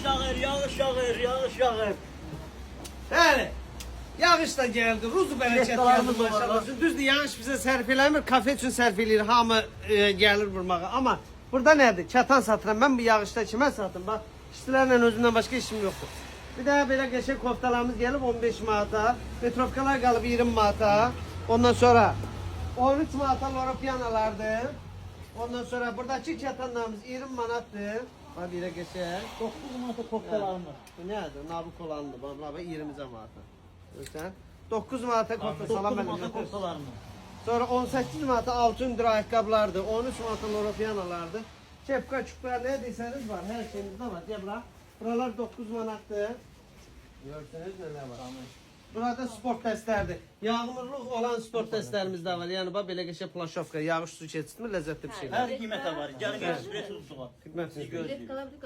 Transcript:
yağır, yağış yağır, yağış yağır. Bəli. Yağış da gəldi, ruzu bərəkət Getdalarımız gəldi da var, maşallah. Düzdür, yağış bizə sərf eləmir, kafe üçün sərf eləyir, hamı gəlir vurmağa. Amma burada nədir? Kətan satıram. Mən bu yağışda kimə satım? Bax, işçilərlə özümdən başqa işim yoxdur. Bir daha belə qəşəng koftalarımız gəlib 15 manata, petrovkalar qalıb 20 manata. Ondan sonra 13 manata loropianalardır. Ondan sonra buradakı kətanlarımız 20 manatdır. Bax, belə qəşəng. 9 manata koktalarımız. Bu nədir? Nabuk olandır. Bax, 20 manata. Görürsən? 9 manata kofta salam 9 mənə manata götür. koktalarımız. Sonra 18 manata altın ayaqqabılardır. 13 manata loropianalardır. Kepka, çupka, ne deyseniz var. Her şeyimizde var. Gel bura. Buralar 9 manattır. Görseniz neler var. Burada sport dəstlərdir. Yağmurluq olan sport dəstlərimiz də var. Yəni bax belə qəşəng plaşovka, yağış su keçirtmir, ləzzətli bir şeydir. Her qiymətə var. Gəlin espresso tutsuğa. Xidmətiniz. Gözləyir. Bilet kalabilir